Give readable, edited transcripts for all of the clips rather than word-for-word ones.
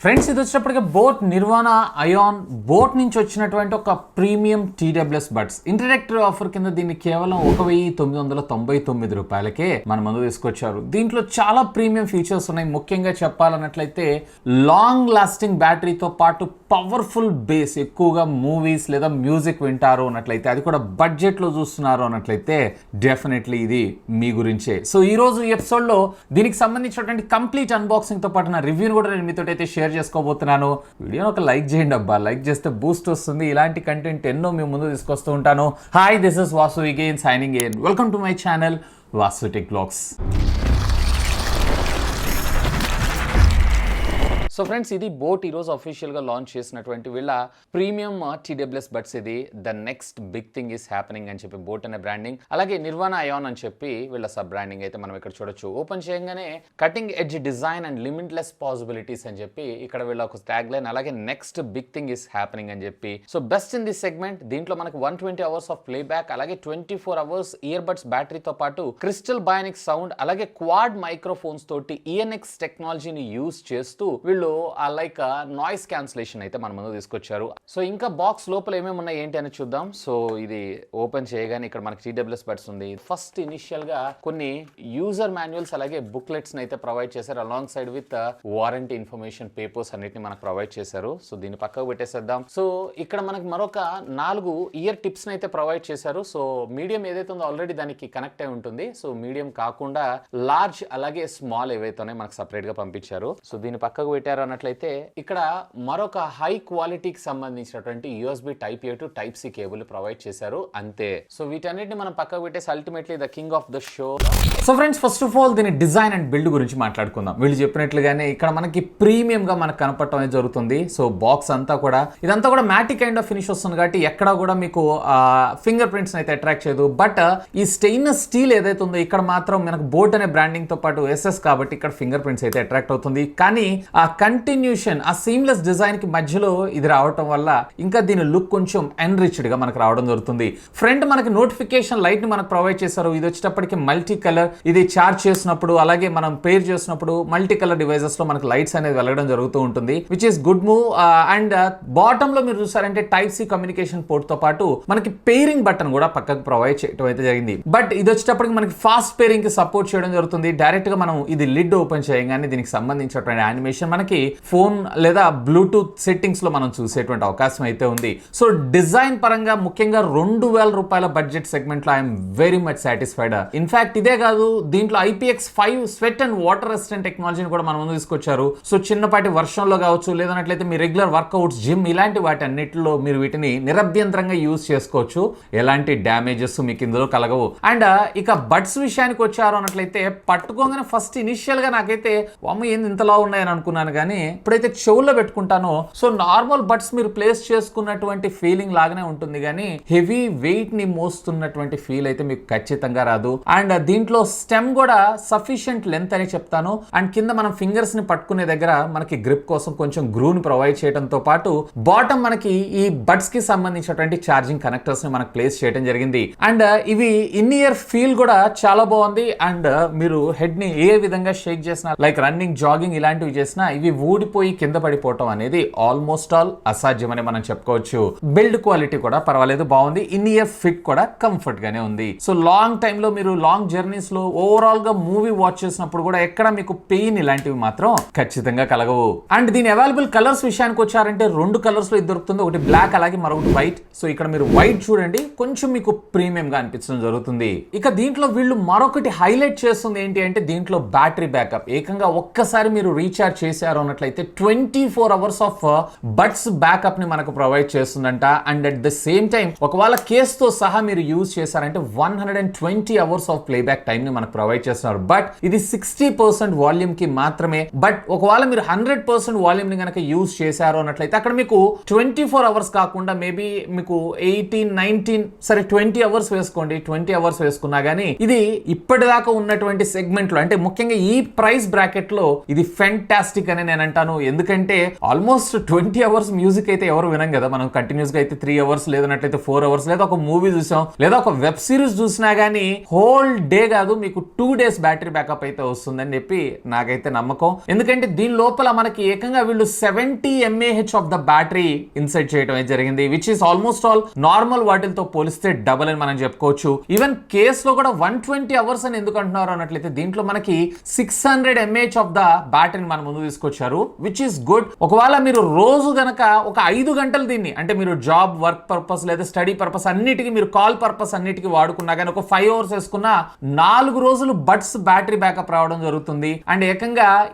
Friends, ఇది వచ్చేటప్పటికి boat నిర్వాణా ion boat నుంచి వచ్చినటువంటి ఒక premium TWS buds introductory offer కింద దీన్ని కేవలం 1999 రూపాయలకే మన ముందు తీసుకొచ్చారు. దీంట్లో చాలా ప్రీమియం ఫీచర్స్ ఉన్నాయి. ముఖ్యంగా చెప్పాలన్నట్లయితే లాంగ్ లాస్టింగ్ బ్యాటరీతో పాటు పవర్ఫుల్ బేస్, ఎక్కువగా మూవీస్ లేదా మ్యూజిక్ వింటారు అన్నట్లయితే, అది కూడా బడ్జెట్ లో చూస్తున్నారు అన్నట్లయితే డెఫినెట్లీ ఇది మీ గురించే. సో ఈ రోజు ఈ ఎపిసోడ్ లో దీనికి సంబంధించినటువంటి కంప్లీట్ అన్బాక్సింగ్ తో పాటు నా రివ్యూని కూడా నేను మీతో అయితే షేర్ చేసుకోబోతున్నాను. వీడియోని ఒక లైక్ చేయండి అబ్బా, లైక్ చేస్తే బూస్ట్ వస్తుంది. ఇలాంటి కంటెంట్ ఎన్నో మీ ముందు తీసుకొస్తూ ఉంటాను. Hi, this is Vasu again signing in. Welcome to my channel VaasuTechVlogs. So friends, ఇది బోట్ ఈరోజు అఫీషియల్గా లాంచ్ చేసినటువంటి వీళ్ళ ప్రీమియం TWS బడ్స్. ఇది the next big thing is happening అని చెప్పి బోట్ అనే బ్రాండింగ్, అలాగే నిర్వాణా అయాన్ అని చెప్పి వీళ్ళ సబ్ బ్రాండింగ్ అయితే మనం ఇక్కడ చూడొచ్చు. ఓపెన్ చేయగానే cutting edge design and limitless possibilities అని చెప్పి ఇక్కడ వీళ్ళ ఒక ట్యాగ్ లైన్, అలాగే next big thing is happening అని చెప్పి. So best in this segment. దీంట్లో మనకి 120 అవర్స్ ఆఫ్ ప్లేబ్యాక్, అలాగే 24 అవర్స్ ఇయర్ బడ్స్ బ్యాటరీతో పాటు క్రిస్టల్ బయానిక్ సౌండ్, అలాగే క్వాడ్ మైక్రోఫోన్స్ తోటి ENX టెక్నాలజీని యూజ్ చేస్తూ వీళ్ళు ఆ లైక్ నాయిస్ క్యాన్సిలేషన్ అయితే మన ముందు తీసుకొచ్చారు. సో ఇంకా బాక్స్ లోపల ఏమేమి ఉన్నాయి ఏంటి అని చూద్దాం. సో ఇది ఓపెన్ చేయగానే ఇక్కడ మనకి TWS బడ్స్ ఉంది. ఫస్ట్ ఇనిషియల్ గా కొన్ని యూజర్ మాన్యువల్స్ అలాగే బుక్లెట్స్ అయితే ప్రొవైడ్ చేశారు, along side with warranty information papers అన్నిటిని మనకు ప్రొవైడ్ చేశారు. సో దీన్ని పక్కకు పెట్టేసేద్దాం. సో ఇక్కడ మనకి మరొక 4 ఇయర్ టిప్స్ అయితే ప్రొవైడ్ చేశారు. సో మీడియం ఏదైతే ఉందో ఆల్రెడీ దానికి కనెక్ట్ అయి ఉంటుంది. సో మీడియం కాకుండా లార్జ్ అలాగే స్మాల్ ఏవైతే మనకు సపరేట్ గా పంపించారు. సో దీన్ని పక్కకు పెట్టారు అన్నట్లయితే ఇక్కడ మరొక హై క్వాలిటీకి సంబంధించినటువంటి USB Type A to Type C cable provide చేశారు, అంతే. సో వీటన్నిటిని మనం పక్కకు పెట్టేసి ultimately the king of the show. So friends, first of all దీని డిజైన్ అండ్ బిల్డ్ గురించి మాట్లాడుకుందాం. వీళ్ళు చెప్పినట్లుగానే ఇక్కడ మనకి ప్రీమియం గా మనకు కనపడటం అనేది జరుగుతుంది. సో బాక్స్ అంతా కూడా ఇదంతా కూడా మ్యాటిక్ కైండ్ ఆఫ్ ఫినిష్ వస్తుంది కాబట్టి ఎక్కడ కూడా మీకు ఫింగర్ ప్రింట్స్ అయితే అట్రాక్ట్ చేయదు. బట్ ఈ స్టెయిన్లెస్ స్టీల్ ఏదైతే ఉందో ఇక్కడ మాత్రం మనకు బోట్ అనే బ్రాండింగ్ తో పాటు SS కాబట్టి ఇక్కడ ఫింగర్ ప్రింట్స్ అయితే అట్రాక్ట్ అవుతుంది. కానీ ఆ కంటిన్యూషన్, ఆ సీమ్లెస్ డిజైన్ కి మధ్యలో ఇది రావటం వల్ల ఇంకా దీని లుక్ కొంచెం ఎన్రిచ్డ్ గా మనకు రావడం జరుగుతుంది. ఫ్రంట్ మనకి నోటిఫికేషన్ లైట్ ని మనకు ప్రొవైడ్ చేశారు. ఇది వచ్చేటప్పటికి మల్టీ కలర్. ఇది చార్జ్ చేసినప్పుడు అలాగే మనం పేర్ చేసినప్పుడు మల్టీ కలర్ డివైజెస్ లో మనకి లైట్స్ అనేది వెలగడం జరుగుతూ ఉంటుంది, which is good move. And bottom లో మీరు చూసారంటే Type C కమ్యూనికేషన్ పోర్ట్ తో పాటు మనకి పేరింగ్ బటన్ కూడా పక్కకు ప్రొవైడ్ చేయడం అయితే జరిగింది. బట్ ఇది వచ్చేటప్పటికి మనకి ఫాస్ట్ పేరింగ్ కి సపోర్ట్ చేయడం జరుగుతుంది. డైరెక్ట్ గా మనం ఇది లిడ్ ఓపెన్ చేయగానే దీనికి సంబంధించినటువంటి యానిమేషన్ మనకి ఫోన్ లేదా బ్లూటూత్ సెట్టింగ్స్ లో మనం చూసేటువంటి అవకాశం అయితే ఉంది. సో డిజైన్ పరంగా ముఖ్యంగా 2000 రూపాయల బడ్జెట్ సెగ్మెంట్ లో I'm very much satisfied. In fact ఇదే కాదు, దీంట్లో IPX5 sweat and water resistant టెక్నాలజీని కూడా మన ముందు తీసుకొచ్చారు. సో చిన్నపాటి వర్షంలో కావచ్చు, లేదన్నట్లయితే మీ రెగ్యులర్ వర్కౌట్స్, జిమ్ ఇలాంటి వాటి అన్నిటిలో మీరు వీటిని నిరభ్యంతరంగా యూజ్ చేసుకోవచ్చు. ఎలాంటి డ్యామేజెస్ మీకు ఇందులో కలగవు. అండ్ ఇక బడ్స్ విషయానికి వచ్చారు అన్నట్లయితే పట్టుకోగానే ఫస్ట్ ఇనిషియల్ గా నాకైతే అమ్మ ఏంది ఇంతలా ఉన్నాయని అనుకున్నాను. కానీ ఇప్పుడైతే చెవుల్లో పెట్టుకుంటానో సో నార్మల్ బడ్స్ మీరు ప్లేస్ చేసుకున్నటువంటి ఫీలింగ్ లాగానే ఉంటుంది, కానీ హెవీ వెయిట్ ని మోస్తున్నటువంటి ఫీల్ అయితే మీకు ఖచ్చితంగా రాదు. అండ్ దీంట్లో స్టెమ్ కూడా సఫిషియంట్ లెంత్ అని చెప్తాను. అండ్ కింద మనం ఫింగర్స్ ని పట్టుకునే దగ్గర మనకి గ్రిప్ కోసం కొంచెం గ్రూ ని ప్రొవైడ్ చేయడంతో పాటు బాటమ్ మనకి ఈ బడ్స్ కి సంబంధించినటువంటి ఛార్జింగ్ కనెక్టర్స్ ని మనకు ప్లేస్ చేయడం జరిగింది. అండ్ ఇవి ఇన్ ఇయర్ ఫీల్ కూడా చాలా బాగుంది. అండ్ మీరు హెడ్ ని ఏ విధంగా షేక్ చేసినా, లైక్ రన్నింగ్, జాగింగ్ ఇలాంటివి చేసినా ఇవి ఊడిపోయి కింద పడిపోవటం అనేది ఆల్మోస్ట్ ఆల్ అసాధ్యమని మనం చెప్పుకోవచ్చు. బిల్డ్ క్వాలిటీ కూడా పర్వాలేదు, బాగుంది. ఇన్ ఇయర్ ఫిట్ కూడా కంఫర్ట్ గానే ఉంది. సో లాంగ్ టైమ్ లో మీరు లాంగ్ జర్నీస్ లో ఓవరాల్ గా మూవీ వాచ్ చేసినప్పుడు కూడా ఎక్కడ మీకు పెయిన్ ఇలాంటివి మాత్రం ఖచ్చితంగా కలగవు. అండ్ దీని అవైలబుల్ కలర్స్ విషయానికి వచ్చారంటే 2 కలర్స్ లో ఇది దొరుకుతుంది. ఒకటి బ్లాక్ అలాగే మరొకటి వైట్. సో ఇక్కడ మీరు వైట్ చూడండి, కొంచెం మీకు ప్రీమియం గా అనిపించడం జరుగుతుంది. ఇక దీంట్లో వీళ్ళు మరొకటి హైలైట్ చేస్తుంది ఏంటి అంటే దీంట్లో బ్యాటరీ బ్యాకప్. ఏకంగా ఒక్కసారి మీరు రీఛార్జ్ చేశారు అన్నట్లయితే 24 అవర్స్ ఆఫ్ బడ్స్ బ్యాకప్ ని మనకు ప్రొవైడ్ చేస్తుందంట. And at the same time ఒకవేళ కేస్ తో సహా మీరు యూజ్ చేశారంటే 120 అవర్స్ ఆఫ్ ప్లేబ్యాక్ టైం ని మనకు ప్రొవైడ్ చేస్తున్నారు. బట్ ఇది 60% వాల్యూమ్ కి మాత్రమే. బట్ ఒకవేళ మీరు 100% వాల్యూమ్ ని కనుక యూజ్ చేశారు అన్నట్లయితే అక్కడ మీకు 24 అవర్స్ కాకుండా మేబీ మీకు 18, 19 సరే 20 అవర్స్ వేసుకోండి. 20 అవర్స్ వేసుకున్నా గానీ ఇది ఇప్పటిదాకా ఉన్నటువంటి సెగ్మెంట్ లో, అంటే ముఖ్యంగా ఈ ప్రైస్ బ్రాకెట్ లో ఇది ఫెంటాస్టిక్ అనే అని నేను అంటాను. ఎందుకంటే ఆల్మోస్ట్ 20 అవర్స్ మ్యూజిక్ అయితే ఎవరు వినం కదా, మనం కంటిన్యూస్ గా అయితే 3 అవర్స్ లేదన్నట్లయితే 4 అవర్స్, లేదా ఒక మూవీ చూసాం లేదా ఒక వెబ్ సిరీస్ చూసినా గానీ హోల్ డే కాదు మీకు 2 days బ్యాటరీ బ్యాకప్ అయితే వస్తుందని చెప్పి నాకైతే నమ్మకం. ఎందుకంటే దీని లోపల మనకి ఏకంగా వీళ్ళు 70 mAh of the battery insert చేయడం అయితే జరిగింది, which is almost all normal వాటిలతో పోలిస్తే డబుల్ అని మనం చెప్పుకోవచ్చు. ఈవెన్ కేస్ లో కూడా 120 అవర్స్ అని ఎందుకు అంటున్నారు అన్నట్లయితే దీంట్లో మనకి 600 mAh ఆఫ్ ద బ్యాటరీని మన ముందు తీసుకొచ్చారు, విచ్ ఈస్ గుడ్. ఒకవేళ మీరు రోజు గనక ఒక 5 గంటలు దీన్ని అంటే మీరు జాబ్ వర్క్ పర్పస్ లేదా స్టడీ పర్పస్ అన్నిటికీ, మీరు కాల్ పర్పస్ అన్నిటికీ వాడుకున్నా కానీ ఒక 5 అవర్స్ వేసుకున్నా 4 రోజులు బడ్స్ బ్యాటరీ బ్యాకప్ రావడం జరుగుతుంది. అండ్ ఏకంగా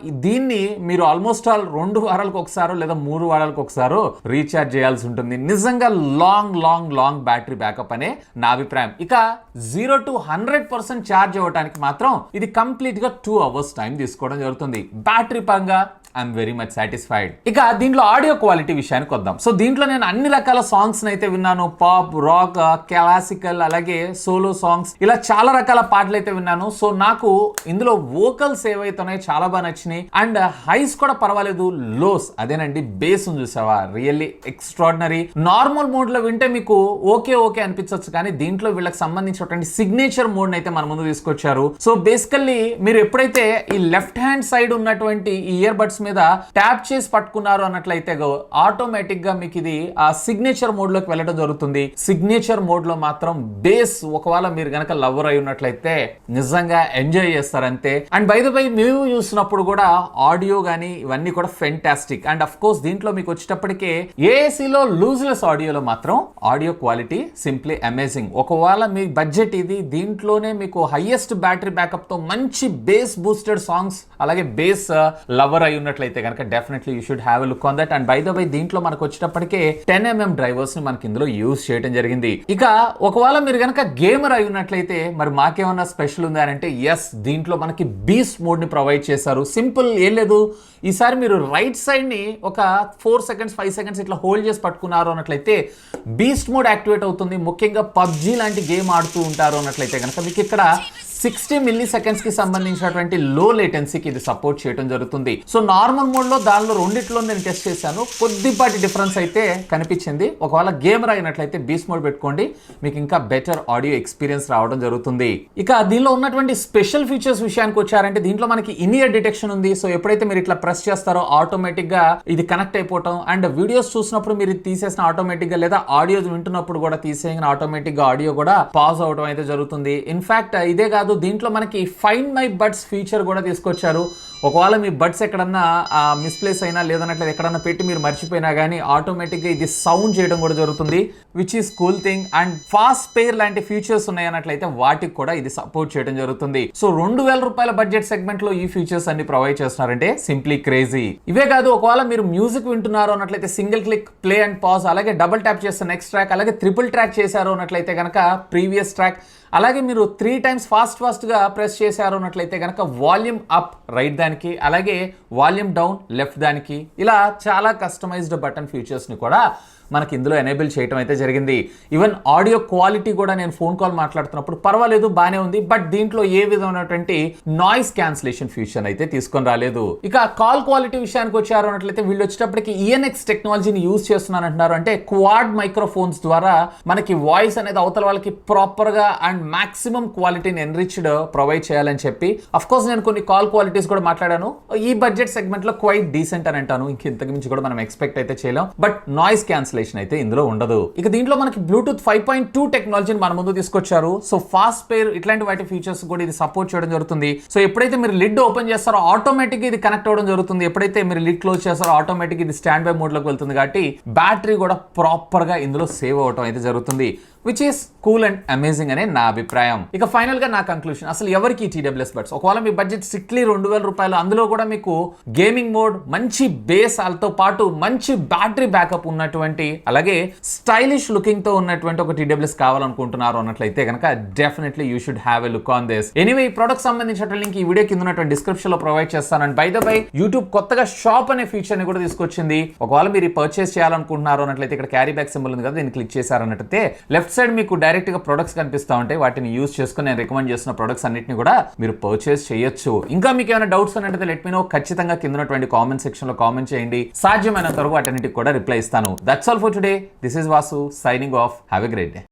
దీన్ని మీరు ఆల్మోస్ట్ ఆల్ 2 వారాలకు ఒకసారో లేదా 3 వారాలకు ఒకసారో రీఛార్జ్ చేయాల్సి ఉంటుంది. నిజంగా long long long battery backup అనే నా అభిప్రాయం. ఇక 0 to 100% ఛార్జ్ అవ్వడానికి మాత్రం ఇది కంప్లీట్ గా 2 hours టైం తీసుకోవడం జరుగుతుంది. బ్యాటరీ పరంగా ఐఎమ్ వెరీ మచ్ సాటిస్ఫైడ్. ఇక దీంట్లో ఆడియో క్వాలిటీ విషయానికి వద్దాం. సో దీంట్లో నేను అన్ని రకాల సాంగ్స్ అయితే విన్నాను, పాప్, రాక్, క్లాసికల్, అలాగే సోలో సాంగ్స్, ఇలా చాలా రకాల పాటలు అయితే విన్నాను. సో నాకు ఇందులో వోకల్స్ ఏవైతున్నాయో చాలా బాగా నచ్చినాయి. అండ్ హైస్ కూడా పర్వాలేదు, లోస్ అదేనండి బేస్ చూసావా, రియల్లీ ఎక్స్ట్రాడినరీ. నార్మల్ మోడ్ లో వింటే మీకు ఓకే ఓకే అనిపించవచ్చు, కానీ దీంట్లో వీళ్ళకి సంబంధించినటువంటి సిగ్నేచర్ మోడ్ అయితే మన ముందు తీసుకొచ్చారు. సో బేసికల్లీ మీరు ఎప్పుడైతే ఈ లెఫ్ట్ హ్యాండ్ సైడ్ ఉన్నటువంటి ఈ ఇయర్ బడ్స్ మీద ట్యాప్ చేసి పట్టుకున్నారు అన్నట్లయితే ఆటోమేటిక్ గా మీకు ఇది ఆ సిగ్నేచర్ మోడ్ లోకి వెళ్ళడం జరుగుతుంది. సిగ్నేచర్ మోడ్ లో మాత్రం బేస్ ఒకవేళ మీరు గనక లవర్ అయి ఉన్నట్లయితే నిజంగా ఎంజాయ్ చేస్తారు అంతే. అండ్ బై ద బై మీరు చూసినప్పుడు కూడా ఆడియో గానీ ఇవన్నీ కూడా ఫెంటాస్టిక్. అండ్ అఫ్ కోర్స్ దీంట్లో మీకు వచ్చేటప్పటికే ఏసీలో లూజ్లెస్ ఆడియోలో మాత్రం ఆడియో క్వాలిటీ సింప్లీ అమేజింగ్. ఒకవేళ మీ బడ్జెట్ ఇది, దీంట్లోనే మీకు హైయెస్ట్ బ్యాటరీ బ్యాకప్ తో మంచి బేస్ బూస్టెడ్ సాంగ్స్ అలాగే బేస్ లవర్ అయి ఉన్నట్లయితే కనుక definitely you should have a look on that. And by the by దీంట్లో మనకు వచ్చేటప్పటికే 10mm డ్రైవర్స్ ని మనకి ఇందులో యూజ్ చేయడం జరిగింది. ఇక ఒకవేళ మీరు కనుక గేమర్ అయి ఉన్నట్లయితే మరి మాకేమన్నా స్పెషల్ ఉందా అంటే ఎస్, దీంట్లో మనకి బీస్ట్ మోడ్ ని ప్రొవైడ్ చేశారు. సింపుల్ ఏం లేదు, ఈసారి మీరు రైట్ సైడ్ ని ఒక 4 seconds 5 seconds ఇట్లా హోల్డ్ చేసి పట్టుకున్నారు అన్నట్లయితే బీస్ట్ మోడ్ యాక్టివేట్ అవుతుంది. ముఖ్యంగా పబ్జీ లాంటి గేమ్ ఆడుతూ ఉంటారు అన్నట్లయితే కనుక మీకు ఇక్కడ 60 milliseconds కి సంబంధించినటువంటి లో లేటెన్సీకి ఇది సపోర్ట్ చేయడం జరుగుతుంది. సో నార్మల్ మోడ్ లో దానిలో రెండిట్లో నేను టెస్ట్ చేశాను, కొద్దిపాటి డిఫరెన్స్ అయితే కనిపించింది. ఒకవేళ గేమర్ అయినట్లయితే బీస్ట్ మోడ్ పెట్టుకోండి, మీకు ఇంకా బెటర్ ఆడియో ఎక్స్పీరియన్స్ రావడం జరుగుతుంది. ఇక దీనిలో ఉన్నటువంటి స్పెషల్ ఫీచర్స్ విషయానికి వచ్చారంటే దీంట్లో మనకి ఇన్ ఇయర్ డిటెక్షన్ ఉంది. సో ఎప్పుడైతే మీరు ఇట్లా ప్రెస్ చేస్తారో ఆటోమేటిక్ గా ఇది కనెక్ట్ అయిపోవటం, అండ్ వీడియోస్ చూసినప్పుడు మీరు తీసేసిన ఆటోమేటిక్ గా, లేదా ఆడియో వింటున్నప్పుడు కూడా తీసేసిన ఆటోమేటిక్ గా ఆడియో కూడా పాజ్ అవడం అయితే జరుగుతుంది. ఇన్ఫాక్ట్ ఇదే కాదు, దీంట్లో మనకి ఫైండ్ మై బడ్స్ ఫీచర్ కూడా తీసుకొచ్చారు. ఒకవేళ మీ బడ్స్ ఎక్కడన్నా మిస్ప్లేస్ అయినా లేదన్నట్లయితే ఎక్కడన్నా పెట్టి మీరు మర్చిపోయినా కానీ ఆటోమేటిక్గా ఇది సౌండ్ చేయడం కూడా జరుగుతుంది, which is cool thing. And fast pair లాంటి ఫీచర్స్ ఉన్నాయన్నట్లయితే వాటికి కూడా ఇది సపోర్ట్ చేయడం జరుగుతుంది. సో 2000 రూపాయల బడ్జెట్ సెగ్మెంట్ లో ఈ ఫీచర్స్ అన్ని ప్రొవైడ్ చేస్తున్నారంటే సింప్లీ క్రేజీ. ఇవే కాదు, ఒకవేళ మీరు మ్యూజిక్ వింటున్నారు అన్నట్లయితే single click play and pause, అలాగే డబుల్ ట్యాప్ చేస్తే నెక్స్ట్ ట్రాక్, అలాగే ట్రిపుల్ ట్రాక్ చేశారు అన్నట్లయితే కనుక ప్రీవియస్ ట్రాక్, అలాగే మీరు 3 times ఫాస్ట్ గా ప్రెస్ చేశారు అన్నట్లయితే కనుక వాల్యూమ్ అప్ రైట్ దానికి, అలాగే వాల్యూమ్ డౌన్ లెఫ్ట్ దానికి, ఇలా చాలా కస్టమైజ్డ్ బటన్ ఫీచర్స్ ని కూడా మనకి ఇందులో ఎనేబుల్ చేయడం అయితే జరిగింది. ఈవెన్ ఆడియో క్వాలిటీ కూడా నేను ఫోన్ కాల్ మాట్లాడుతున్నప్పుడు పర్వాలేదు, బానే ఉంది. బట్ దీంట్లో ఏ విధమైనటువంటి నాయిస్ క్యాన్సిలేషన్ ఫీచర్ అయితే తీసుకొని రాలేదు. ఇక కాల్ క్వాలిటీ విషయానికి వచ్చారు అన్నట్లయితే వీళ్ళు వచ్చేటప్పటికి ఈఎన్ఎక్స్ టెక్నాలజీని యూజ్ చేస్తున్నాను అంటున్నారు. అంటే క్వాడ్ మైక్రోఫోన్స్ ద్వారా మనకి వాయిస్ అనేది అవతల వాళ్ళకి ప్రాపర్ గా అండ్ మాక్సిమం క్వాలిటీని ఎన్రిచ్డ్ ప్రొవైడ్ చేయాలని చెప్పి. అఫ్ కోర్స్ నేను కొన్ని కాల్ క్వాలిటీస్ కూడా మాట్లాడాను, ఈ బడ్జెట్ సెగ్మెంట్ లో క్వైట్ డీసెంట్ అని అంటాను. ఇంతకు మించి కూడా మనం ఎక్స్పెక్ట్ అయితే చేయలేం. బట్ నాయిస్ క్యాన్సిలేషన్ అయితే ఇందులో ఉండదు. ఇక దీంట్లో మనకి బ్లూటూత్ 5.2 టెక్నాలజీని మన ముందు తీసుకొచ్చారు. సో ఫాస్ట్ పేర్ ఇట్లాంటి వాటి ఫీచర్స్ కూడా ఇది సపోర్ట్ చేయడం జరుగుతుంది. సో ఎప్పుడైతే మీరు లిడ్ ఓపెన్ చేస్తారో ఆటోమేటిక్ ఇది కనెక్ట్ అవ్వడం జరుగుతుంది. ఎప్పుడైతే మీరు లిడ్ క్లోజ్ చేస్తారో ఆటోమేటిక్ ఇది స్టాండ్ బై మోడ్ లోకి వెళ్తుంది. కాబట్టి బ్యాటరీ కూడా ప్రాపర్ గా ఇందులో సేవ్ అవడం అయితే జరుగుతుంది, which is cool and amazing అనే నా అభిప్రాయం. ఇక ఫైనల్ గా నా కంక్లూషన్, అసలు ఎవరికి TWS బడ్స్? ఒకవేళ మీ బడ్జెట్ స్ట్రిక్ట్లీ 2000 రూపాయలు, అందులో కూడా మీకు గేమింగ్ మోడ్, మంచి బేస్ తో పాటు మంచి బ్యాటరీ బ్యాకప్ ఉన్నటువంటి, అలాగే స్టైలిష్ లుకింగ్ తో ఉన్నటువంటి ఒక TWS కావాలనుకుంటున్నారు అన్నట్లయితే కనుక definitely you should have a look on this. Anyway ఈ ప్రొడక్ట్ సంబంధించిన లింక్ ఈ వీడియో కింద ఉన్నటువంటి డిస్క్రిప్షన్ లో ప్రొవైడ్ చేస్తాను. And by the by YouTube కొత్తగా షాప్ అనే ఫీచర్ ని కూడా తీసుకొచ్చింది. ఒకవేళ మీరు పర్చేస్ చేయాలనుకుంటున్నారు అన్నట్లయితే ఇక్కడ క్యారీ బ్యాక్ సింబల్ ఉంది కదా, దీన్ని క్లిక్ చేశారన్నట్లయితే లెఫ్ట్ లెఫ్ట్ సైడ్ మీకు డైరెక్ట్ గా ప్రొడక్ట్స్ కనిపిస్తా ఉంటాయి. వాటిని యూజ్ చేసుకుని నేను రికమెండ్ చేసిన ప్రొడక్ట్స్ అన్నిటిని కూడా మీరు పర్చేస్ చేయొచ్చు. ఇంకా మీకు ఏమైనా డౌట్స్ ఉన్నట్లయితే లెట్ మీ నో. ఖచ్చితంగా కింద ఉన్నటువంటి కామెంట్ సెక్షన్ లో కామెంట్ చేయండి. సాధ్యమైనంత వరకు వాటన్నిటికి కూడా రిప్లై ఇస్తాను. That's all for today. This is Vasu signing off. Have a great day.